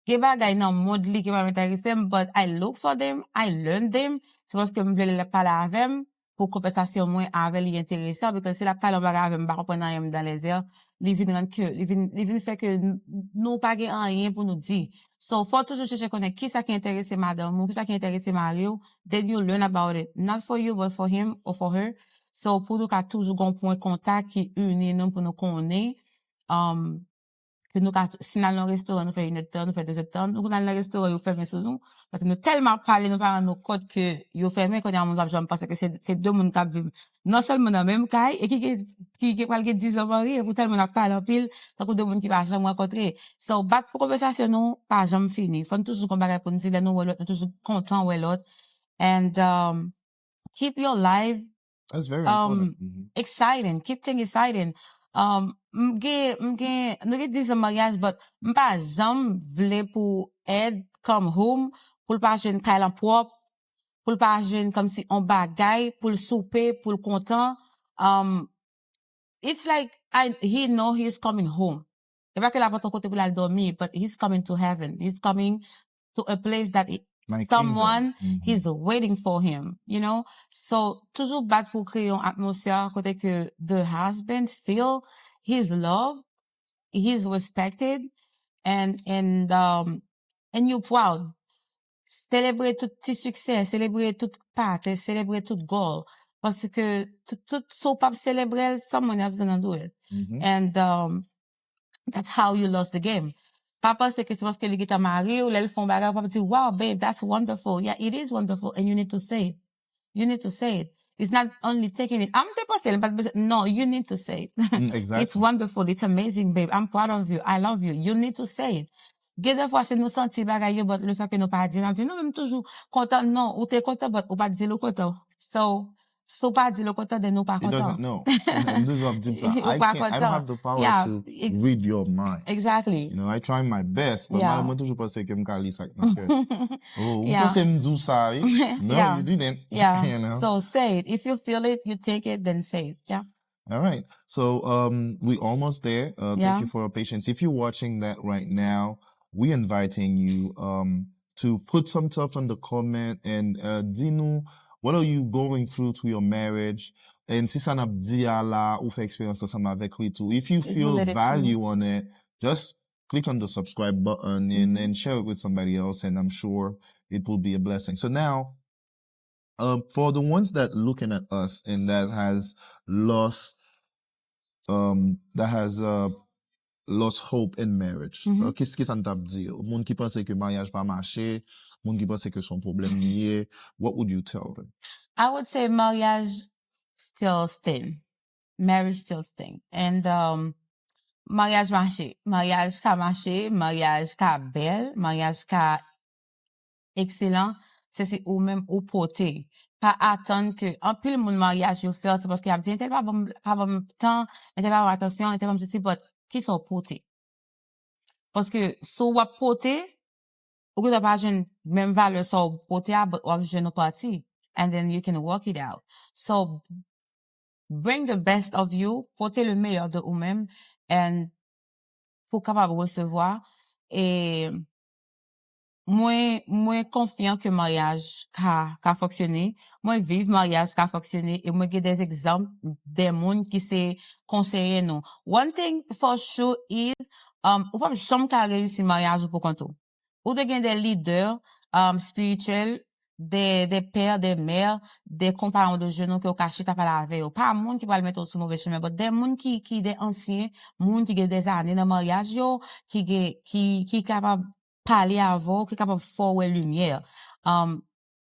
des bagages dans monde li qui va m'intéresser but I look for them, I learn them, c'est parce que me voulais parler avec pour conversation moins avec lui intéressant parce que c'est la parole bagage avec pas comprendre dans les airs li vinn que li vinn fait que nous pas rien pour nous dire. So faut toujours chercher connaître qui ça qui intéresse madame ou qui ça qui intéresse Mario, then you learn about it, not for you but for him or for her. So, pour nous, toujours un point de contact qui unit nous pour nous connaître, que nous, si nous allons au restaurant, nous faisons 1 heure, nous faisons 2 heures, nous allons au restaurant, nous faisons sous nous, parce que nous tellement parlé, nous parlons nos codes que, nous faisons, qu'on est en monde, parce que c'est 2 mondes qui vivent, non seulement dans la même caille, et qui parlent 10 ans mariés, pour tellement on parlé en pile, tant que 2 mondes qui va jamais rencontrer. So, battre pour conversation, non, pas jamais fini. Faut toujours qu'on parle pour nous dire, nous, toujours content ou l'autre. And, keep your life That's very important. Exciting. Keep things exciting. Nous ge 10 ans mariage, but m'pas jamais vle pour aide come home, pour pas jeune kailan propre, pour pas jeune comme si on bagaille, pour le souper, pour le content. It's like, he know he's coming home. C'est pas que la porte côté pour la dormir, but he's coming to heaven. He's coming to a place that someone is waiting for him, you know? So, toujours battre pour créer une atmosphère côté que the husband feel his love, he's respected, and you're proud. Célébrer tout petit succès, célébrer toute part, célébrer toute goal. Parce que tout so pas célébrer, someone else gonna do it. And, that's how you lost the game. Papa, c'est que c'est parce que les gars mariés ou les font bagarre, papa dit, wow, babe, that's wonderful. Yeah, it is wonderful. And you need to say it. You need to say it. It's not only taking it. I'm the person, but no, you need to say it. Exactly. It's wonderful. It's amazing, babe. I'm proud of you. I love you. You need to say it. Des fois, c'est nous sentir bagaille, but le fait que nous pas dire, on dit, non, même toujours content, non, ou t'es content, but ou pas dire le content. So pas dire le content, then nous pas It content. doesn't know. And this is what I'm saying. I don't have the power to read your mind. Exactly. You know, I try my best, but Yeah. moi toujours pense que m'ka li sak nan kè. Oh, vous pensez m'dou ça, eh? No, Yeah. you didn't. Yeah. You know? So say it. If you feel it, you take it, then say it. Yeah. All right. So, we almost there. Thank you for your patience. If you're watching that right now, we're inviting you, to put some stuff in the comment and, dis-nous, what are you going through to your marriage? And si ça n'a dit à la, ou fait expérience ensemble avec lui tout. If you feel value on it, just click on the subscribe button and share it with somebody else. And I'm sure it will be a blessing. So now, for the ones that looking at us and that has lost hope in marriage. Qu'est-ce que ça t'a dit? Moun qui pense que mariage pas marché, moun qui pense que son problème lié, what would you tell them? I would say mariage still sting. Marriage still sting. And mariage marché. Mariage ka marché, mariage ka belle, mariage ka excellent, c'est ou même ou porté. Pas attendre que en pile mon mariage yo faire c'est parce qu'il a dit tel pas bon temps, tel pas attention, tel pas ceci but qui sont portés. Parce que so ou porté ou que pas une même valeur so porté but ou jeune parti and then you can work it out. So bring the best of you, porter le meilleur de vous-même and pour capable recevoir et moins confiant que mariage ka fonctionner, moins vive mariage ka fonctionner et moi j'ai des exemples des monde qui s'est conseillé nous. One thing for sure is ou pas jamais ka réussir mariage pour compte. Ou de gen des leaders spirituels, des pères, des mères, des compagnons de jeunes qui ont caché ta parole avec eux. Pas monde qui va le mettre sur mauvais chemin, mais des monde qui des anciens, monde qui ont des années dans mariage yo, qui capable parler avant, qui est capable de forward lumière.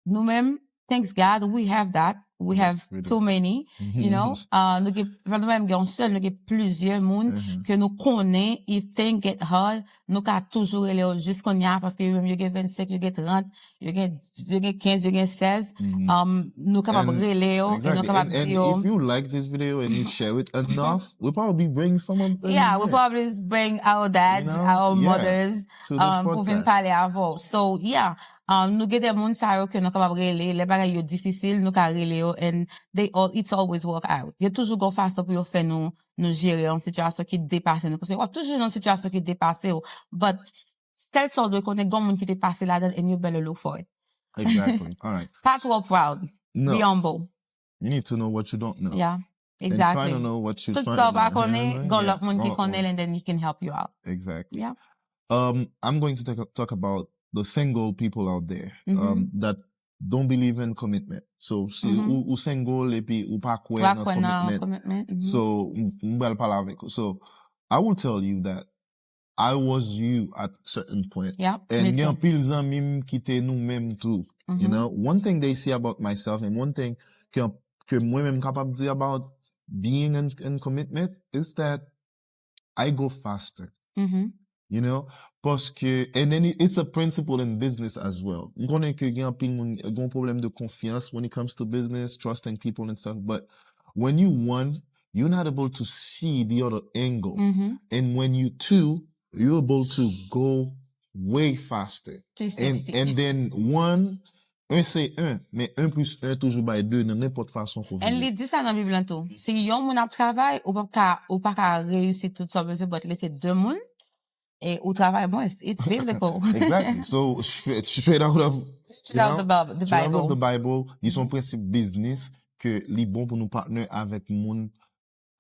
Nous-mêmes, thanks God, we have that. We have too many, you know. Nous même un seul, nous avons plusieurs monde que nous connaissons. If things get hard, nous avons toujours aller jusqu'au nia parce que même you get 25, you get 30, you get 15, you get 16. Nous capables relayer et nous capables dire. And if you like this video and you share it enough, we'll probably bring someone. Yeah, we'll probably bring our dads, our mothers, pour venir parler avant. So yeah. Nous get des moun sa yo que nous capable relayer, les bagages yo difficile, nous ka relayer and it's always work out. Y a toujours gon façon pour yo faire nous gérer une situation qui dépasse nous parce que toujours une situation qui dépasse but telle sorte de connaître gon moun qui dépasse là-dedans and you better look for it. Exactly. All right. Pas trop proud. No. Be humble. You need to know what you don't know. Yeah. Exactly. And try to know what you don't know. Tout ça pas connaître, gon l'autre moun qui connaît and then he can help you out. Exactly. Yeah. I'm going to talk about the single people out there that don't believe in commitment. So, si ou single et puis ou pas quoi dans commitment. So, m'bal parler avec. So, I will tell you that I was you at a certain point. Yeah. And yon pile zanmim qui te nous même tout. You know, one thing they see about myself and one thing que moi-même capable de dire about being in commitment is that I go faster. You know, parce que, and then it's a principle in business as well. On connaît que y a un problème de confiance when it comes to business, trusting people and stuff. But when you one, you're not able to see the other angle. And when you two, you're able to go way faster. 360. And then one, c'est un, mais un plus un toujours by deux, dans n'importe façon qu'on veut. Et il dit ça dans la Bible tout. Si yon moun ap travail, ou pas réussir tout ça, but laisser deux moun, et au travail moins, it's biblical. Exactly. So straight out of the Bible, ils sont principe business que li bon pour nous partenaires avec moun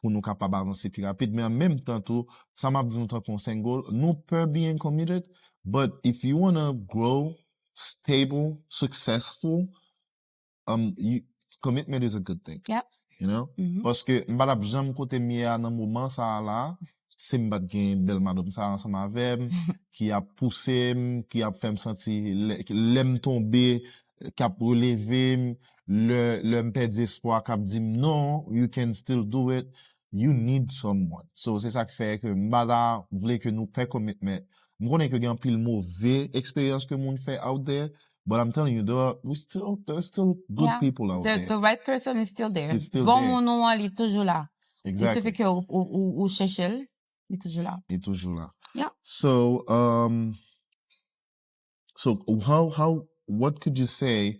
pour nous capables avancer plus rapide. Mais en même temps tout, ça m'a dit nous tant qu'on single, nous peut being committed, but if you want to grow stable, successful, commitment is a good thing. Yep. You know? Parce que m'badap jam kote miya nan moment ça là. C'est m'bat gen belle madame ça ensemble avec qui a poussé qui a fait me sentir l'aime tomber kap releve, le mpè d'espoir, kap di non, you can still do it. You need someone. So, c'est ça qui fait que mbada vle que nous pay commitment. M'konnen que gen pile mauvais expérience que moun fait out there, but I'm telling you, there's still good people out there. The right person is still there. It's still bon there. Mon nom, il est toujours là. Exactly. Il suffit que ou cherche, il est toujours là. Il est toujours là. Yeah. So, what could you say,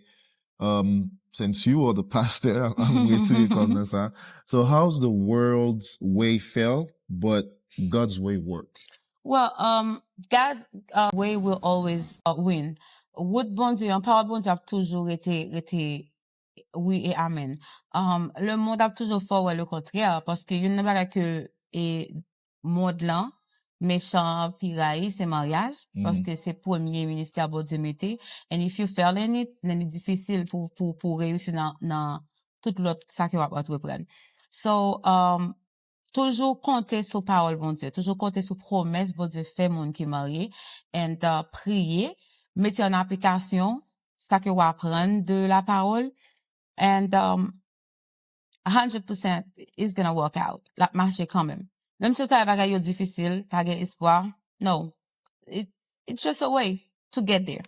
since you are the pastor, I'm waiting on this, huh? So how's the world's way fail, but God's way work? Well, God's way will always win. Would bon Dieu, en parole bon Dieu a toujours été oui et amen. Le monde a toujours fait le contraire, parce que il n'y a pas que monde là, méchant, piraille, c'est mariage, parce que c'est premier ministère bon Dieu mettez. And if you fail in it, then it's difficile pour réussir dans tout l'autre ça que va reprendre. So, toujours compter sur parole bon Dieu, toujours compter sur promesse bon Dieu fait monde qui marié, and prier, mettre en application ça que vous apprendre de la parole, and 100% is gonna work out. La marche quand même. Même si t'as bagay yo difficile, pas de espoir, no, it's just a way to get there.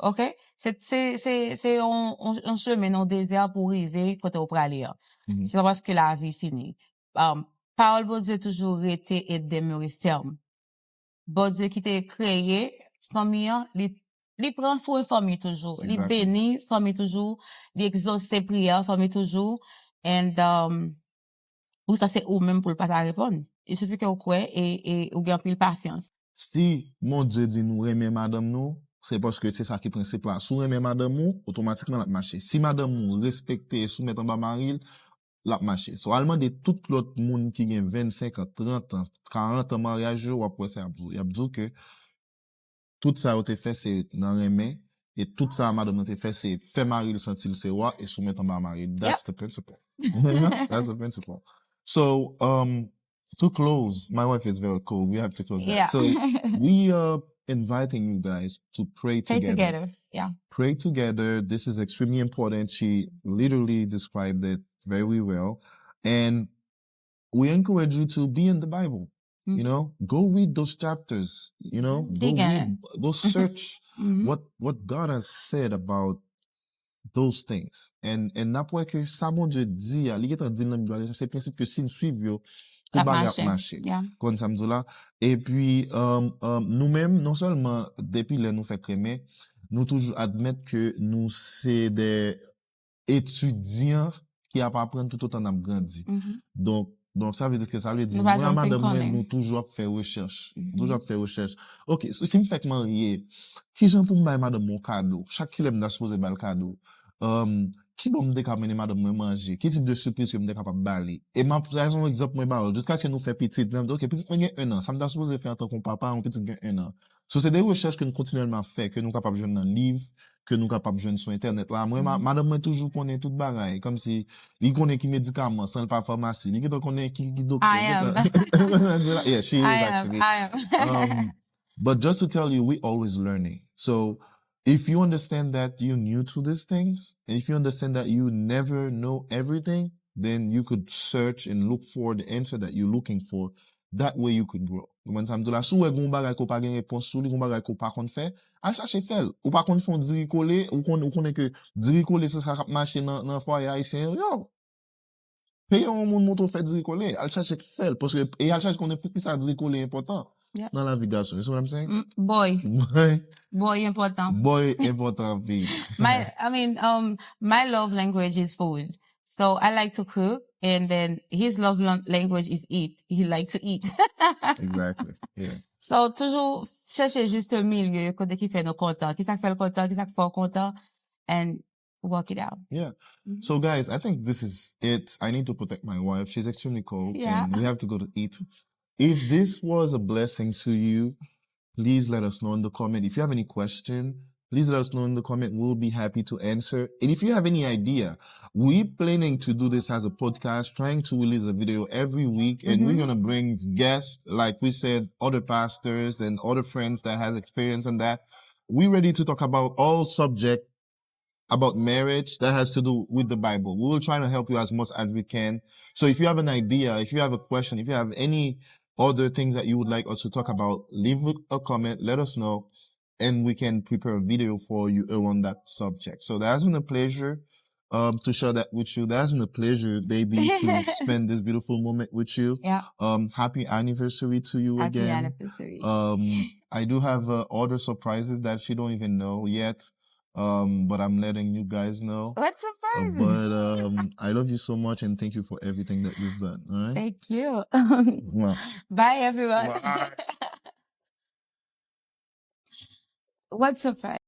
Okay? C'est un chemin, un désert pour arriver quand on peut aller. C'est pas parce que la vie finit. Parole bon Dieu toujours été et demeurer ferme. Bon Dieu qui t'a créé, famille, li prend soin famille toujours. Li bénit famille toujours. Li exauce ses prières famille toujours. And, ou ça c'est ou même pour le pas répondre. Il suffit que vous croyez et ou gagne plus patience. Si mon Dieu dit nous aimer madame nous, c'est parce que c'est ça qui est principal. Si vous aimez madame nous, automatiquement la marcher. Si madame nous respecte et soumet en bas maril, la marcher. So, allemand de tout l'autre monde qui gagne 25 ans, 30 ans, 40 ans mariage, ou après ça, y a dit que tout ça a été fait, c'est dans les mains, et tout ça, madame, a été fait, c'est faire maril sentir c'est roi et soumettre en bas maril. That's the principle. That's the principle. So, to close, my wife is very cool. We have to close that. So, we are inviting you guys to pray together. Yeah. Pray together. This is extremely important. She literally described it very well. And we encourage you to be in the Bible. You know, go read those chapters, you know, go search what God has said about those things. And n'importe que ça, mon Dieu dit, il est en dit dans la Bible, c'est le principe que si nous suivons, tout va marcher. Comme ça, là. Et puis, nous-mêmes, non seulement, depuis là, nous fait crémer, nous toujours admettre que nous, c'est des étudiants qui apprennent tout autant d'am grandi. Donc, ça veut dire que ça veut dire, moi, madame, nous toujours faire recherche. Toujours faire recherche. Ok, si me fait marier, qui j'en pour me madame mon cadeau? Chaque kilomètre n'a supposé le cadeau. Qui bon me décaminer madame me manger? Quel type de surprise que me capable baler? Et ma, par exemple, exemple, moi, jusqu'à ce que nous fait petite, même, ok, petite, on gagne 1 an. Ça me supposé faire en tant que papa, on petit gagne 1 an. So, c'est des recherches que nous continuellement fait, que nous capables de jouer dans le livre, que nous capables de jouer sur Internet, là. Moi, madame, moi, toujours connaît tout bagaille. Comme si, il connaît qui médicaments, sans pas pharmacie. Il connaît qui docteur. Yeah, she is actually. I am. But just to tell you, we always learning. So, if you understand that you're new to these things, and if you understand that you never know everything, then you could search and look for the answer that you're looking for. That way you could grow. When time la sou gon bagay ko pa gen réponse sou li gon bagay ko pa kon fè, al chercher fel. Ou pa kon fon diri coller, ou connaît que diri coller c'est ça qui marcher dans foyer haïtien. Yo. Paye un monde moto fait diri coller, al chercher fel parce que et al chercher connaît plus ça diri coller important dans la vie garçon. You see what I'm saying? Boy important. Boy important vie. My love language is food. So I like to cook, and then his love language is eat. He likes to eat. Exactly. Yeah. So toujours chercher juste un milieu côté qui fait nos contents, qui ça fait le content, qui ça fait content, and work it out. Yeah. So guys, I think this is it. I need to protect my wife. She's extremely cold, and we have to go to eat. If this was a blessing to you, please let us know in the comment. If you have any question, please let us know in the comment. We'll be happy to answer. And if you have any idea, we're planning to do this as a podcast, trying to release a video every week. And we're going to bring guests, like we said, other pastors and other friends that has experience in that. We're ready to talk about all subject about marriage that has to do with the Bible. We will try to help you as much as we can. So if you have an idea, if you have a question, if you have any other things that you would like us to talk about, leave a comment, let us know, and we can prepare a video for you around that subject. So that has been a pleasure to share that with you. That has been a pleasure, baby, to spend this beautiful moment with you. Yeah. Happy anniversary to you again. Happy anniversary. I do have other surprises that she don't even know yet. But I'm letting you guys know. What surprise? But I love you so much and thank you for everything that you've done. All right. Thank you. Well, bye, everyone. bye. What surprise?